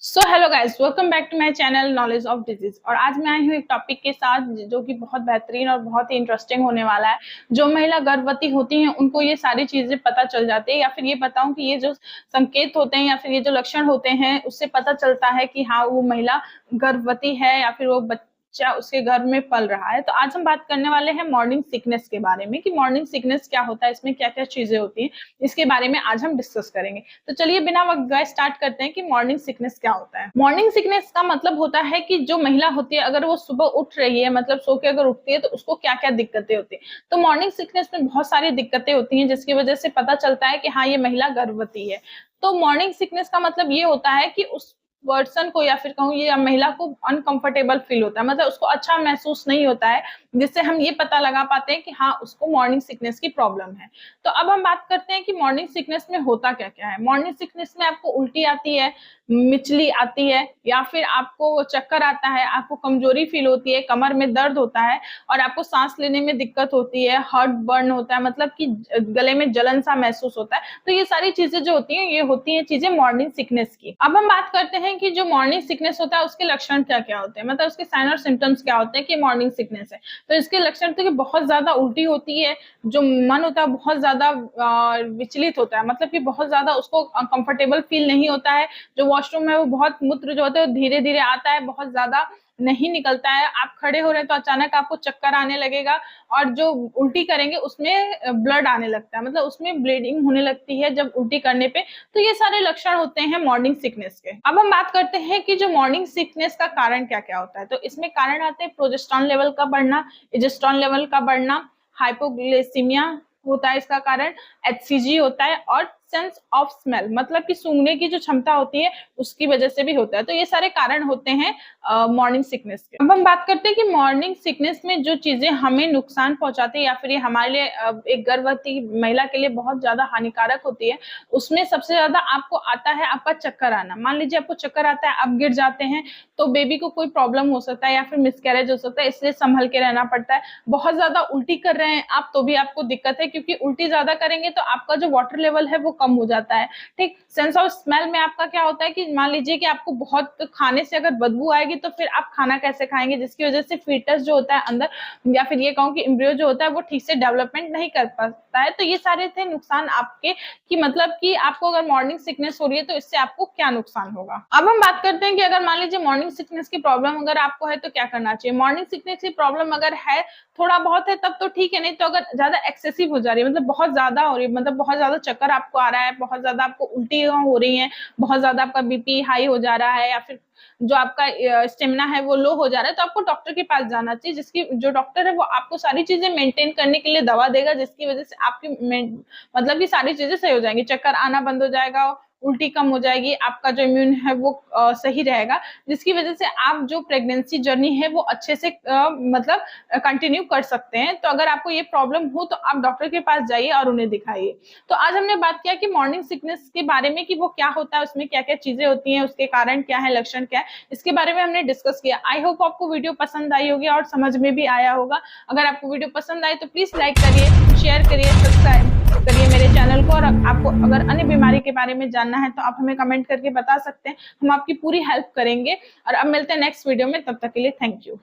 So hello guys, welcome back to my channel knowledge of disease. और आज मैं आई हूँ एक टॉपिक के साथ जो कि बहुत बेहतरीन और बहुत ही इंटरेस्टिंग होने वाला है। जो महिला गर्भवती होती हैं उनको ये सारी चीजें पता चल जाती है, या फिर ये बताऊं कि ये जो संकेत होते हैं या फिर ये जो लक्षण होते हैं उससे पता चलता है कि हाँ वो महिला गर्भवती है या फिर वो बच्चा उसके घर में पल रहा है। तो आज हम बात करने वाले हैं मॉर्निंग सिकनेस के बारे में कि मॉर्निंग सिकनेस क्या होता है, इसमें क्या क्या चीजें होती हैं, इसके बारे में आज हम डिस्कस करेंगे। तो चलिए बिना वक्त गए स्टार्ट करते हैं कि मॉर्निंग सिकनेस क्या होता है। मॉर्निंग सिकनेस का मतलब होता है कि जो महिला होती है अगर वो सुबह उठ रही है, मतलब सो के अगर उठती है तो उसको क्या क्या दिक्कतें होती है। तो मॉर्निंग सिकनेस में बहुत सारी दिक्कतें होती हैं जिसकी वजह से पता चलता है कि हाँ ये महिला गर्भवती है। तो मॉर्निंग सिकनेस का मतलब ये होता है कि उस पर्सन को या फिर कहूँ ये महिला को अनकंफर्टेबल फील होता है, मतलब उसको अच्छा महसूस नहीं होता है, जिससे हम ये पता लगा पाते हैं कि हाँ उसको मॉर्निंग सिकनेस की प्रॉब्लम है। तो अब हम बात करते हैं कि मॉर्निंग सिकनेस में होता क्या क्या है। मॉर्निंग सिकनेस में आपको उल्टी आती है, मिचली आती है, या फिर आपको चक्कर आता है, आपको कमजोरी फील होती है, कमर में दर्द होता है और आपको सांस लेने में दिक्कत होती है, हार्ट बर्न होता है, मतलब कि गले में जलन सा महसूस होता है। तो ये सारी चीजें जो होती हैं ये होती हैं चीजें मॉर्निंग सिकनेस की। अब हम बात करते हैं कि जो मॉर्निंग सिकनेस होता है उसके लक्षण क्या क्या होते हैं, मतलब उसके साइन और सिम्टम्स क्या होते हैं कि मॉर्निंग सिकनेस है। तो इसके लक्षण तो कि बहुत ज्यादा उल्टी होती है, जो मन होता है बहुत ज्यादा विचलित होता है, मतलब कि बहुत ज्यादा उसको कंफर्टेबल फील नहीं होता है। जो वॉशरूम में वो बहुत मूत्र जो होता है धीरे धीरे आता है, बहुत ज्यादा नहीं निकलता है। आप खड़े हो रहे हैं तो अचानक आपको चक्कर आने लगेगा, और जो उल्टी करेंगे उसमें ब्लड आने लगता है, मतलब उसमें ब्लीडिंग होने लगती है जब उल्टी करने पे। तो ये सारे लक्षण होते हैं मॉर्निंग सिकनेस के। अब हम बात करते हैं कि जो मॉर्निंग सिकनेस का कारण क्या क्या होता है। तो इसमें कारण आते हैं प्रोजेस्टेरॉन लेवल का बढ़ना, प्रोजेस्टेरॉन लेवल का बढ़ना, हाइपोग्लाइसीमिया होता है इसका कारण, एचसीजी होता है, और सेंस ऑफ स्मेल, मतलब कि सूंघने की जो क्षमता होती है उसकी वजह से भी होता है। तो ये सारे कारण होते हैं मॉर्निंग सिकनेस के। अब हम बात करते हैं कि मॉर्निंग सिकनेस में जो चीजें हमें नुकसान पहुंचाती है या फिर ये हमारे लिए एक गर्भवती महिला के लिए बहुत ज्यादा हानिकारक होती है, उसमें सबसे ज्यादा आपको आता है आपका चक्कर आना। मान लीजिए आपको चक्कर आता है, आप गिर जाते हैं तो बेबी को कोई प्रॉब्लम हो सकता है या फिर मिसकैरेज हो सकता है, इसलिए संभल के रहना पड़ता है। बहुत ज्यादा उल्टी कर रहे हैं आप तो भी आपको दिक्कत है, क्योंकि उल्टी ज्यादा करेंगे तो आपका जो वाटर लेवल है वो कम हो जाता है। ठीक, सेंस ऑफ स्मेल में आपका क्या होता है कि मान लीजिए कि आपको बहुत खाने से अगर बदबू आएगी तो फिर आप खाना कैसे खाएंगे, जिसकी वजह से फीटस जो होता है अंदर, या फिर ये कहूँ कि एम्ब्रियो जो होता है वो ठीक से डेवलपमेंट नहीं कर पाता है। तो ये सारे थे नुकसान आपके, कि मतलब कि आपको अगर मॉर्निंग सिकनेस हो रही है तो इससे आपको क्या नुकसान होगा। अब हम बात करते हैं कि अगर मान लीजिए मॉर्निंग सिकनेस की प्रॉब्लम अगर आपको है तो क्या करना चाहिए। मॉर्निंग सिकनेस की प्रॉब्लम अगर है, थोड़ा बहुत है तब तो ठीक है, नहीं तो अगर ज्यादा एक्सेसिव हो जा रही है, मतलब बहुत ज्यादा हो रही है, मतलब बहुत ज्यादा चक्कर आपको आ रहा है, बहुत ज्यादा आपको उल्टी हो रही है, बहुत ज्यादा आपका बीपी हाई हो जा रहा है, या फिर जो आपका स्टेमिना है वो लो हो जा रहा है, तो आपको डॉक्टर के पास जाना चाहिए। जिसकी जो डॉक्टर है वो आपको सारी चीजें मेंटेन करने के लिए दवा देगा, जिसकी वजह से आपकी मतलब कि सारी चीजें सही हो जाएंगी, चक्कर आना बंद हो जाएगा, उल्टी कम हो जाएगी, आपका जो इम्यून है वो सही रहेगा, जिसकी वजह से आप जो प्रेगनेंसी जर्नी है वो अच्छे से मतलब कंटिन्यू कर सकते हैं। तो अगर आपको ये प्रॉब्लम हो तो आप डॉक्टर के पास जाइए और उन्हें दिखाइए। तो आज हमने बात किया कि मॉर्निंग सिकनेस के बारे में, कि वो क्या होता है, उसमें क्या क्या चीजें होती हैं, उसके कारण क्या है, लक्षण क्या है, इसके बारे में हमने डिस्कस किया। आई होप आपको वीडियो पसंद आई होगी और समझ में भी आया होगा। अगर आपको वीडियो पसंद आए तो प्लीज लाइक करिए, शेयर करिए, सब्सक्राइब करिए मेरे चैनल को। और आपको अगर अन्य बीमारी के बारे में जानना है तो आप हमें कमेंट करके बता सकते हैं, हम आपकी पूरी हेल्प करेंगे। और अब मिलते हैं नेक्स्ट वीडियो में, तब तक के लिए थैंक यू।